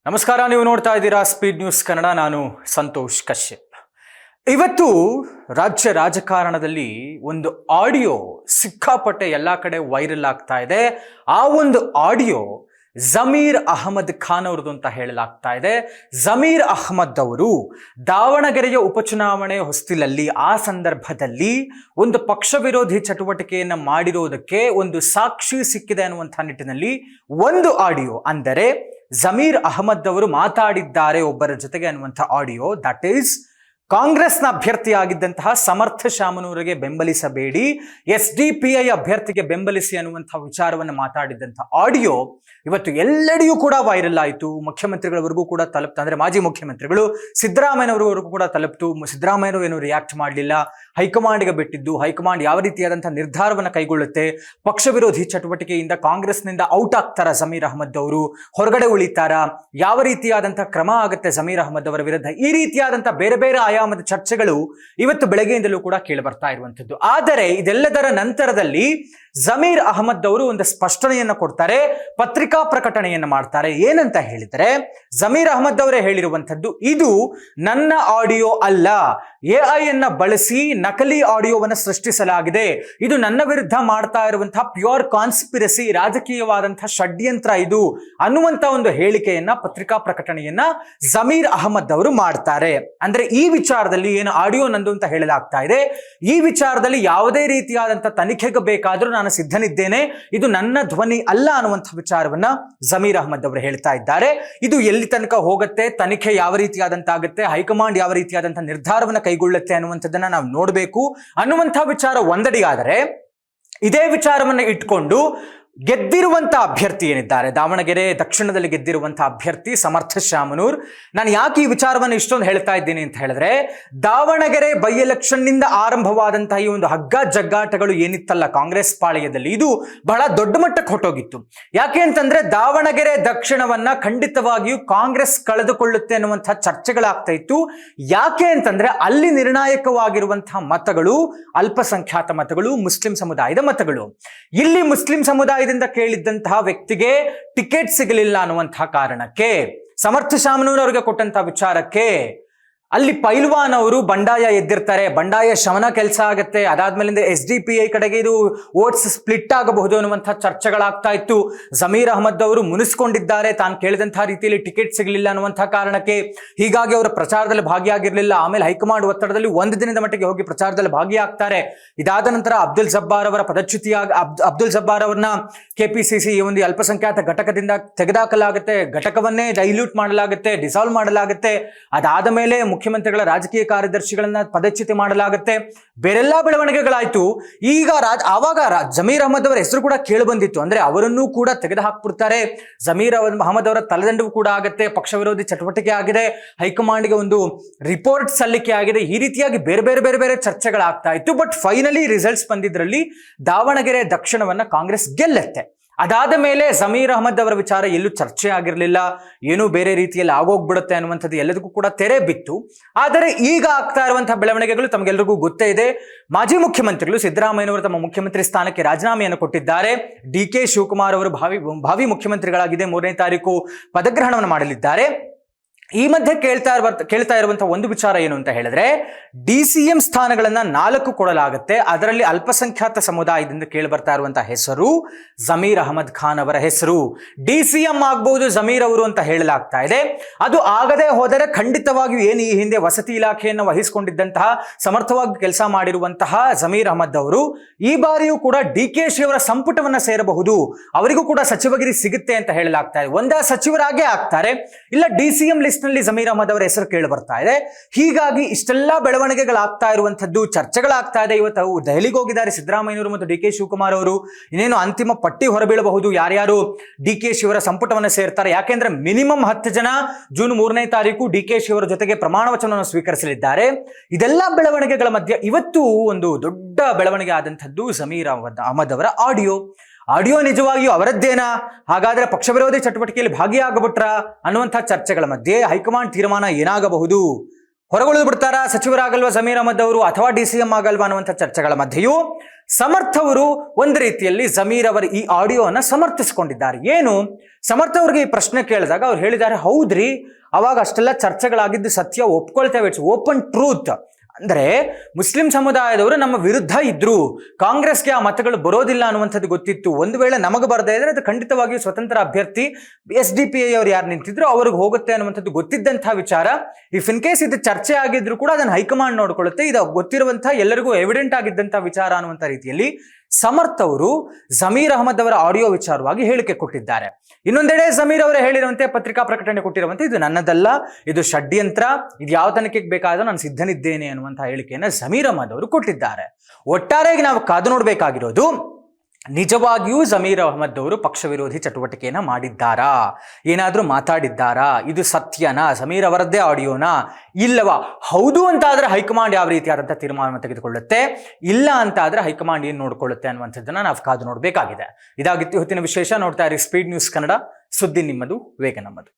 ನಮಸ್ಕಾರ, ನೀವು ನೋಡ್ತಾ ಇದ್ದೀರಾ ಸ್ಪೀಡ್ ನ್ಯೂಸ್ ಕನ್ನಡ. ನಾನು ಸಂತೋಷ್ ಕಶ್ಯಪ್. ಇವತ್ತು ರಾಜ್ಯ ರಾಜಕಾರಣದಲ್ಲಿ ಒಂದು ಆಡಿಯೋ ಸಿಕ್ಕಾಪಟ್ಟೆ ಎಲ್ಲ ಕಡೆ ವೈರಲ್ ಆಗ್ತಾ ಇದೆ. ಆ ಒಂದು ಆಡಿಯೋ ಜಮೀರ್ ಅಹಮದ್ ಖಾನ್ ಅವ್ರದ್ದು ಅಂತ ಹೇಳಲಾಗ್ತಾ ಇದೆ. ಜಮೀರ್ ಅಹಮದ್ ಅವರು ದಾವಣಗೆರೆಯ ಉಪಚುನಾವಣೆ ಹೊಸ್ತಿಲಲ್ಲಿ ಆ ಸಂದರ್ಭದಲ್ಲಿ ಒಂದು ಪಕ್ಷ ವಿರೋಧಿ ಚಟುವಟಿಕೆಯನ್ನು ಮಾಡಿರೋದಕ್ಕೆ ಒಂದು ಸಾಕ್ಷಿ ಸಿಕ್ಕಿದೆ ಅನ್ನುವಂಥ ನಿಟ್ಟಿನಲ್ಲಿ ಒಂದು ಆಡಿಯೋ, ಅಂದರೆ ಜಮೀರ್ ಅಹಮದ್ ಅವರು ಮಾತಾಡಿದ್ದಾರೆ ಒಬ್ಬರ ಜೊತೆಗೆ ಅನ್ನುವಂಥ ಆಡಿಯೋ, ದಟ್ ಈಸ್ ಕಾಂಗ್ರೆಸ್ನ ಅಭ್ಯರ್ಥಿಯಾಗಿದ್ದಂತಹ ಸಮರ್ಥ ಶಾಮನೂರಿಗೆ ಬೆಂಬಲಿಸಬೇಡಿ, SDPI ಅಭ್ಯರ್ಥಿಗೆ ಬೆಂಬಲಿಸಿ ಅನ್ನುವಂಥ ವಿಚಾರವನ್ನು ಮಾತಾಡಿದಂಥ ಆಡಿಯೋ ಇವತ್ತು ಎಲ್ಲೆಡೆಯೂ ಕೂಡ ವೈರಲ್ ಆಯಿತು. ಮುಖ್ಯಮಂತ್ರಿಗಳವರೆಗೂ ಕೂಡ ತಲುಪ್ತು, ಅಂದರೆ ಮಾಜಿ ಮುಖ್ಯಮಂತ್ರಿಗಳು ಸಿದ್ದರಾಮಯ್ಯನವರೆಗೂ ಕೂಡ ತಲುಪ್ತು. ಸಿದ್ದರಾಮಯ್ಯನವರು ಏನು ರಿಯಾಕ್ಟ್ ಮಾಡಲಿಲ್ಲ, ಹೈಕಮಾಂಡ್ಗೆ ಬಿಟ್ಟಿದ್ದು. ಹೈಕಮಾಂಡ್ ಯಾವ ರೀತಿಯಾದಂಥ ನಿರ್ಧಾರವನ್ನು ಕೈಗೊಳ್ಳುತ್ತೆ, ಪಕ್ಷ ವಿರೋಧಿ ಚಟುವಟಿಕೆಯಿಂದ ಕಾಂಗ್ರೆಸ್ನಿಂದ ಔಟ್ ಆಗ್ತಾರ ಜಮೀರ್ ಅಹಮದ್ ಅವರು, ಹೊರಗಡೆ ಉಳಿತಾರ, ಯಾವ ರೀತಿಯಾದಂಥ ಕ್ರಮ ಆಗುತ್ತೆ ಜಮೀರ್ ಅಹಮದ್ ಅವರ ವಿರುದ್ಧ, ಈ ರೀತಿಯಾದಂಥ ಬೇರೆ ಬೇರೆ ಆಯಾಮದ ಚರ್ಚೆಗಳು ಇವತ್ತು ಬೆಳಗ್ಗೆಯಿಂದಲೂ ಕೂಡ ಕೇಳಿ ಬರ್ತಾ ಇರುವಂತದ್ದು. ಆದರೆ ಇದೆಲ್ಲದರ ನಂತರದಲ್ಲಿ ಜಮೀರ್ ಅಹಮದ್ ಅವರು ಒಂದು ಸ್ಪಷ್ಟನೆಯನ್ನು ಕೊಡ್ತಾರೆ, ಪತ್ರಿಕಾ ಪ್ರಕಟಣೆಯನ್ನು ಮಾಡ್ತಾರೆ. ಏನಂತ ಹೇಳಿದರೆ, ಜಮೀರ್ ಅಹಮದ್ ಅವರೇ ಹೇಳಿರುವಂತದ್ದು, ಇದು ನನ್ನ ಆಡಿಯೋ ಅಲ್ಲ, AI ಅನ್ನ ಬಳಸಿ ನಕಲಿ ಆಡಿಯೋವನ್ನು ಸೃಷ್ಟಿಸಲಾಗಿದೆ, ಇದು ನನ್ನ ವಿರುದ್ಧ ಮಾಡ್ತಾ ಇರುವಂತಹ ಪ್ಯೂರ್ ಕಾನ್ಸ್ಪಿರಸಿ, ರಾಜಕೀಯವಾದಂತಹ ಷಡ್ಯಂತ್ರ ಇದು ಅನ್ನುವಂತ ಒಂದು ಹೇಳಿಕೆಯನ್ನ, ಪತ್ರಿಕಾ ಪ್ರಕಟಣೆಯನ್ನ ಜಮೀರ್ ಅಹಮದ್ ಅವರು ಮಾಡ್ತಾರೆ. ಅಂದ್ರೆ ಈ ವಿಚಾರದಲ್ಲಿ ಏನು ಆಡಿಯೋ ನಂದು ಅಂತ ಹೇಳಲಾಗ್ತಾ ಇದೆ, ಈ ವಿಚಾರದಲ್ಲಿ ಯಾವುದೇ ರೀತಿಯಾದಂಥ ತನಿಖೆಗೆ ಬೇಕಾದರೂ ನಾನು ಸಿದ್ಧನಿದ್ದೇನೆ, ಇದು ನನ್ನ ಧ್ವನಿ ಅಲ್ಲ ಅನ್ನುವಂಥ ವಿಚಾರವನ್ನ ಜಮೀರ್ ಅಹಮದ್ ಅವರು ಹೇಳ್ತಾ ಇದ್ದಾರೆ. ಇದು ಎಲ್ಲಿ ತನಕ ಹೋಗುತ್ತೆ, ತನಿಖೆ ಯಾವ ರೀತಿಯಾದಂತಾಗುತ್ತೆ, ಹೈಕಮಾಂಡ್ ಯಾವ ರೀತಿಯಾದಂಥ ನಿರ್ಧಾರವನ್ನು ಕೈಗೊಳ್ಳುತ್ತೆ ಅನ್ನುವಂಥದ್ದನ್ನ ನಾವು ನೋಡಬೇಕು ಅನ್ನುವಂಥ ವಿಚಾರ ಒಂದಡಿಯಾದರೆ, ಇದೇ ವಿಚಾರವನ್ನು ಇಟ್ಕೊಂಡು ಗೆದ್ದಿರುವಂತಹ ಅಭ್ಯರ್ಥಿ ಏನಿದ್ದಾರೆ, ದಾವಣಗೆರೆ ದಕ್ಷಿಣದಲ್ಲಿ ಗೆದ್ದಿರುವಂತಹ ಅಭ್ಯರ್ಥಿ ಸಮರ್ಥ ಶಾಮನೂರ್, ನಾನು ಯಾಕೆ ಈ ವಿಚಾರವನ್ನು ಇಷ್ಟೊಂದು ಹೇಳ್ತಾ ಇದ್ದೀನಿ ಅಂತ ಹೇಳಿದ್ರೆ, ದಾವಣಗೆರೆ ಬೈ ಎಲೆಕ್ಷನ್ ನಿಂದ ಆರಂಭವಾದಂತಹ ಈ ಒಂದು ಹಗ್ಗ ಜಗ್ಗಾಟಗಳು ಏನಿತ್ತಲ್ಲ ಕಾಂಗ್ರೆಸ್ ಪಾಳೆಯದಲ್ಲಿ, ಇದು ಬಹಳ ದೊಡ್ಡ ಮಟ್ಟಕ್ಕೆ ಹೊಟ್ಟೋಗಿತ್ತು. ಯಾಕೆ ಅಂತಂದ್ರೆ ದಾವಣಗೆರೆ ದಕ್ಷಿಣವನ್ನ ಖಂಡಿತವಾಗಿಯೂ ಕಾಂಗ್ರೆಸ್ ಕಳೆದುಕೊಳ್ಳುತ್ತೆ ಅನ್ನುವಂತಹ ಚರ್ಚೆಗಳಾಗ್ತಾ ಇತ್ತು. ಯಾಕೆ ಅಂತಂದ್ರೆ ಅಲ್ಲಿ ನಿರ್ಣಾಯಕವಾಗಿರುವಂತಹ ಮತಗಳು ಅಲ್ಪಸಂಖ್ಯಾತ ಮತಗಳು, ಮುಸ್ಲಿಂ ಸಮುದಾಯದ ಮತಗಳು. ಇಲ್ಲಿ ಮುಸ್ಲಿಂ ಸಮುದಾಯ ಕೇಳಿದ್ದಂತಹ ವ್ಯಕ್ತಿಗೆ ಟಿಕೆಟ್ ಸಿಗಲಿಲ್ಲ ಅನ್ನುವಂತಹ ಕಾರಣಕ್ಕೆ, ಸಮರ್ಥ ಶಾಮನೂರ್ ಅವರಿಗೆ ಕೊಟ್ಟಂತಹ ವಿಚಾರಕ್ಕೆ ಅಲ್ಲಿ ಪೈಲ್ವಾನ್ ಅವರು ಬಂಡಾಯ ಎದ್ದಿರ್ತಾರೆ, ಬಂಡಾಯ ಶಮನ ಕೆಲಸ ಆಗುತ್ತೆ, ಅದಾದ್ಮೇಲಿಂದ SDPI ಕಡೆಗೆ ಇದು ವೋಟ್ಸ್ ಸ್ಪ್ಲಿಟ್ ಆಗಬಹುದು ಅನ್ನುವಂಥ ಚರ್ಚೆಗಳಾಗ್ತಾ ಇತ್ತು. ಜಮೀರ್ ಅಹಮದ್ ಅವರು ಮುನಿಸ್ಕೊಂಡಿದ್ದಾರೆ, ತಾನು ಕೇಳಿದಂತಹ ರೀತಿಯಲ್ಲಿ ಟಿಕೆಟ್ ಸಿಗಲಿಲ್ಲ ಅನ್ನುವಂಥ ಕಾರಣಕ್ಕೆ, ಹೀಗಾಗಿ ಅವರು ಪ್ರಚಾರದಲ್ಲಿ ಭಾಗಿಯಾಗಿರಲಿಲ್ಲ. ಆಮೇಲೆ ಹೈಕಮಾಂಡ್ ಒತ್ತಡದಲ್ಲಿ ಒಂದು ದಿನದ ಮಟ್ಟಿಗೆ ಹೋಗಿ ಪ್ರಚಾರದಲ್ಲಿ ಭಾಗಿಯಾಗ್ತಾರೆ. ಇದಾದ ನಂತರ ಅಬ್ದುಲ್ ಜಬ್ಬಾರ್ ಅವರ ಪದಚ್ಯುತಿಯಾಗಿ ಅಬ್ದುಲ್ ಜಬ್ಬಾರ್ ಅವರನ್ನ KPCC ಒಂದು ಅಲ್ಪಸಂಖ್ಯಾತ ಘಟಕದಿಂದ ತೆಗೆದುಹಾಕಲಾಗುತ್ತೆ, ಘಟಕವನ್ನೇ ಡೈಲ್ಯೂಟ್ ಮಾಡಲಾಗುತ್ತೆ, ಡಿಸಾಲ್ವ್ ಮಾಡಲಾಗುತ್ತೆ. ಅದಾದ ಮೇಲೆ ಮುಖ್ಯಮಂತ್ರಿಗಳ ರಾಜಕೀಯ ಕಾರ್ಯದರ್ಶಿಗಳನ್ನ ಪದಚ್ಯುತಿ ಮಾಡಲಾಗುತ್ತೆ, ಬೇರೆಲ್ಲಾ ಬೆಳವಣಿಗೆಗಳಾಯ್ತು. ಈಗ ಆವಾಗ ಜಮೀರ್ ಅಹಮದ್ ಅವರ ಹೆಸರು ಕೂಡ ಕೇಳಿ ಬಂದಿತ್ತು, ಅಂದ್ರೆ ಅವರನ್ನು ಕೂಡ ತೆಗೆದು ಹಾಕ್ಬಿಡ್ತಾರೆ, ಜಮೀರ್ ಅಹಮದ್ ಅವರ ತಲೆದಂಡವು ಕೂಡ ಆಗುತ್ತೆ, ಪಕ್ಷ ವಿರೋಧಿ ಚಟುವಟಿಕೆ ಆಗಿದೆ, ಹೈಕಮಾಂಡ್ಗೆ ಒಂದು ರಿಪೋರ್ಟ್ ಸಲ್ಲಿಕೆ ಆಗಿದೆ, ಈ ರೀತಿಯಾಗಿ ಬೇರೆ ಬೇರೆ ಬೇರೆ ಬೇರೆ ಚರ್ಚೆಗಳಾಗ್ತಾ ಇತ್ತು. ಬಟ್ ಫೈನಲಿ ರಿಸಲ್ಟ್ಸ್ ಬಂದಿದ್ರಲ್ಲಿ ದಾವಣಗೆರೆ ದಕ್ಷಿಣವನ್ನ ಕಾಂಗ್ರೆಸ್ ಗೆಲ್ಲುತ್ತೆ. ಅದಾದ ಮೇಲೆ ಜಮೀರ್ ಅಹಮದ್ ಅವರ ವಿಚಾರ ಎಲ್ಲೂ ಚರ್ಚೆ ಆಗಿರಲಿಲ್ಲ, ಏನೂ ಬೇರೆ ರೀತಿಯಲ್ಲಿ ಆಗೋಗ್ಬಿಡುತ್ತೆ ಅನ್ನುವಂಥದ್ದು ಎಲ್ಲದಕ್ಕೂ ಕೂಡ ತೆರೆ ಬಿತ್ತು. ಆದರೆ ಈಗ ಆಗ್ತಾ ಇರುವಂತಹ ಬೆಳವಣಿಗೆಗಳು ತಮಗೆಲ್ಲರಿಗೂ ಗೊತ್ತೇ ಇದೆ. ಮಾಜಿ ಮುಖ್ಯಮಂತ್ರಿಗಳು ಸಿದ್ದರಾಮಯ್ಯನವರು ತಮ್ಮ ಮುಖ್ಯಮಂತ್ರಿ ಸ್ಥಾನಕ್ಕೆ ರಾಜೀನಾಮೆಯನ್ನು ಕೊಟ್ಟಿದ್ದಾರೆ. DK ಶಿವಕುಮಾರ್ ಅವರು ಭಾವಿ ಮುಖ್ಯಮಂತ್ರಿಗಳಾಗಿದೆ, 3ನೇ ತಾರೀಕು ಪದಗ್ರಹಣವನ್ನು ಮಾಡಲಿದ್ದಾರೆ. ಈ ಮಧ್ಯೆ ಕೇಳ್ತಾ ಇರುವಂತಹ ಒಂದು ವಿಚಾರ ಏನು ಅಂತ ಹೇಳಿದ್ರೆ, DCM ಸ್ಥಾನಗಳನ್ನ 4 ಕೊಡಲಾಗುತ್ತೆ. ಅದರಲ್ಲಿ ಅಲ್ಪಸಂಖ್ಯಾತ ಸಮುದಾಯದಿಂದ ಕೇಳಿ ಬರ್ತಾ ಇರುವಂತಹ ಹೆಸರು ಜಮೀರ್ ಅಹಮದ್ ಖಾನ್ ಅವರ ಹೆಸರು. DCM ಆಗ್ಬಹುದು ಜಮೀರ್ ಅವರು ಅಂತ ಹೇಳಲಾಗ್ತಾ ಇದೆ. ಅದು ಆಗದೆ ಹೋದರೆ ಖಂಡಿತವಾಗಿಯೂ ಏನು ಈ ಹಿಂದೆ ವಸತಿ ಇಲಾಖೆಯನ್ನು ವಹಿಸಿಕೊಂಡಿದ್ದಂತಹ, ಸಮರ್ಥವಾಗಿ ಕೆಲಸ ಮಾಡಿರುವಂತಹ ಜಮೀರ್ ಅಹಮದ್ ಅವರು ಈ ಬಾರಿಯೂ ಕೂಡ DKಶಿ ಅವರ ಸಂಪುಟವನ್ನ ಸೇರಬಹುದು, ಅವರಿಗೂ ಕೂಡ ಸಚಿವಗಿರಿ ಸಿಗುತ್ತೆ ಅಂತ ಹೇಳಲಾಗ್ತಾ ಇದೆ. ಒಂದೇ ಸಚಿವರಾಗೇ ಆಗ್ತಾರೆ, ಇಲ್ಲ DCM ಲಿಸ್ಟ್ ನಲ್ಲಿ ಜಮೀರ್ ಅಹಮದ್ ಅವರ ಹೆಸರು ಕೇಳಿ ಬರ್ತಾ ಇದೆ. ಹೀಗಾಗಿ ಇಷ್ಟೆಲ್ಲಾ ಬೆಳವಣಿಗೆಗಳಾಗ್ತಾ ಇರುವಂತದ್ದು, ಚರ್ಚೆಗಳಾಗ್ತಾ ಇದೆ. ಇವತ್ತು ದೆಹಲಿಗೆ ಹೋಗಿದ್ದಾರೆ ಸಿದ್ದರಾಮಯ್ಯನವರು ಮತ್ತು DK ಶಿವಕುಮಾರ್ ಅವರು. ಇನ್ನೇನು ಅಂತಿಮ ಪಟ್ಟಿ ಹೊರಬೀಳಬಹುದು, ಯಾರ್ಯಾರು DKಶಿ ಅವರ ಸಂಪುಟವನ್ನು ಸೇರ್ತಾರೆ. ಯಾಕೆಂದ್ರೆ ಮಿನಿಮಮ್ 10 ಜನ ಜೂನ್ 3ನೇ ತಾರೀಕು DKಶಿ ಅವರ ಜೊತೆಗೆ ಪ್ರಮಾಣ ವಚನವನ್ನು ಸ್ವೀಕರಿಸಲಿದ್ದಾರೆ. ಇದೆಲ್ಲ ಬೆಳವಣಿಗೆಗಳ ಮಧ್ಯೆ ಇವತ್ತು ಒಂದು ದೊಡ್ಡ ಬೆಳವಣಿಗೆ ಆದಂಥದ್ದು ಜಮೀರ್ ಅಹಮದ್ ಅವರ ಆಡಿಯೋ ನಿಜವಾಗಿಯೂ ಅವರದ್ದೇನಾ, ಹಾಗಾದ್ರೆ ಪಕ್ಷ ವಿರೋಧಿ ಚಟುವಟಿಕೆಯಲ್ಲಿ ಭಾಗಿಯಾಗಬಿಟ್ರ ಅನ್ನುವಂಥ ಚರ್ಚೆಗಳ ಮಧ್ಯೆ ಹೈಕಮಾಂಡ್ ತೀರ್ಮಾನ ಏನಾಗಬಹುದು? ಹೊರಗುಳಿದು ಬಿಡ್ತಾರಾ, ಸಚಿವರಾಗಲ್ವಾ ಜಮೀರ್ ಅಹಮದ್ ಅವರು ಅಥವಾ DCM ಆಗಲ್ವಾ ಅನ್ನುವಂಥ ಚರ್ಚೆಗಳ ಮಧ್ಯೆಯೂ ಸಮರ್ಥ್ ಅವರು ಒಂದು ರೀತಿಯಲ್ಲಿ ಜಮೀರ್ ಅವರ ಈ ಆಡಿಯೋನ ಸಮರ್ಥಿಸಿಕೊಂಡಿದ್ದಾರೆ. ಏನು ಸಮರ್ಥ್ ಅವ್ರಿಗೆ ಈ ಪ್ರಶ್ನೆ ಕೇಳಿದಾಗ ಅವ್ರು ಹೇಳಿದ್ದಾರೆ, ಹೌದ್ರಿ ಅವಾಗ ಅಷ್ಟೆಲ್ಲ ಚರ್ಚೆಗಳಾಗಿದ್ದು ಸತ್ಯ ಒಪ್ಕೊಳ್ತೇವೆ, ಇಟ್ಸ್ ಓಪನ್ ಟ್ರೂತ್. ಅಂದ್ರೆ ಮುಸ್ಲಿಂ ಸಮುದಾಯದವರು ನಮ್ಮ ವಿರುದ್ಧ ಇದ್ರು, ಕಾಂಗ್ರೆಸ್ಗೆ ಆ ಮತಗಳು ಬರೋದಿಲ್ಲ ಅನ್ನುವಂಥದ್ದು ಗೊತ್ತಿತ್ತು. ಒಂದು ವೇಳೆ ನಮಗೆ ಬರದೇ ಇದ್ರೆ ಅದು ಖಂಡಿತವಾಗಿಯೂ ಸ್ವತಂತ್ರ ಅಭ್ಯರ್ಥಿ SDPI ಅವರು ಯಾರು ನಿಂತಿದ್ರು ಅವ್ರಿಗೆ ಹೋಗುತ್ತೆ ಅನ್ನುವಂಥದ್ದು ಗೊತ್ತಿದ್ದಂತಹ ವಿಚಾರ. ಇಫ್ ಇನ್ ಕೇಸ್ ಇದು ಚರ್ಚೆ ಆಗಿದ್ರು ಕೂಡ ಅದನ್ನು ಹೈಕಮಾಂಡ್ ನೋಡ್ಕೊಳ್ಳುತ್ತೆ, ಇದು ಗೊತ್ತಿರುವಂತಹ ಎಲ್ಲರಿಗೂ ಎವಿಡೆಂಟ್ ಆಗಿದ್ದಂತಹ ವಿಚಾರ ಅನ್ನುವಂಥ ರೀತಿಯಲ್ಲಿ ಸಮರ್ಥ್ ಅವರು ಜಮೀರ್ ಅಹಮದ್ ಅವರ ಆಡಿಯೋ ವಿಚಾರವಾಗಿ ಹೇಳಿಕೆ ಕೊಟ್ಟಿದ್ದಾರೆ. ಇನ್ನೊಂದೆಡೆ ಜಮೀರ್ ಅವರೇ ಹೇಳಿರುವಂತೆ ಪತ್ರಿಕಾ ಪ್ರಕಟಣೆ ಕೊಟ್ಟಿರುವಂತೆ ಇದು ನನ್ನದಲ್ಲ, ಇದು ಷಡ್ಯಂತ್ರ, ಇದು ಯಾವ ತನಿಖೆಗೆ ಬೇಕಾದರೂ ನಾನು ಸಿದ್ಧನಿದ್ದೇನೆ ಅನ್ನುವಂತಹ ಹೇಳಿಕೆಯನ್ನು ಜಮೀರ್ ಅಹಮದ್ ಅವರು ಕೊಟ್ಟಿದ್ದಾರೆ. ಒಟ್ಟಾರೆಯಾಗಿ ನಾವು ಕಾದು ನೋಡಬೇಕಾಗಿರೋದು, ನಿಜವಾಗಿಯೂ ಜಮೀರ್ ಅಹಮದ್ ಅವರು ಪಕ್ಷ ವಿರೋಧಿ ಚಟುವಟಿಕೆಯನ್ನ ಮಾಡಿದ್ದಾರಾ, ಏನಾದರೂ ಮಾತಾಡಿದ್ದಾರಾ, ಇದು ಸತ್ಯನಾ, ಜಮೀರ್ ಅವರದ್ದೇ ಆಡಿಯೋನಾ, ಇಲ್ಲವಾ? ಹೌದು ಅಂತ ಆದ್ರೆ ಹೈಕಮಾಂಡ್ ಯಾವ ರೀತಿಯಾದಂಥ ತೀರ್ಮಾನ ತೆಗೆದುಕೊಳ್ಳುತ್ತೆ, ಇಲ್ಲ ಅಂತ ಆದ್ರೆ ಹೈಕಮಾಂಡ್ ಏನು ನೋಡ್ಕೊಳ್ಳುತ್ತೆ ಅನ್ನುವಂಥದ್ದನ್ನ ನಾವು ಕಾದು ನೋಡಬೇಕಾಗಿದೆ. ಇದಾಗಿತ್ತು ಇವತ್ತಿನ ವಿಶೇಷ. ನೋಡ್ತಾ ಇರಿ ಸ್ಪೀಡ್ ನ್ಯೂಸ್ ಕನ್ನಡ, ಸುದ್ದಿ ನಿಮ್ಮದು, ವೇಗ ನಮ್ಮದು.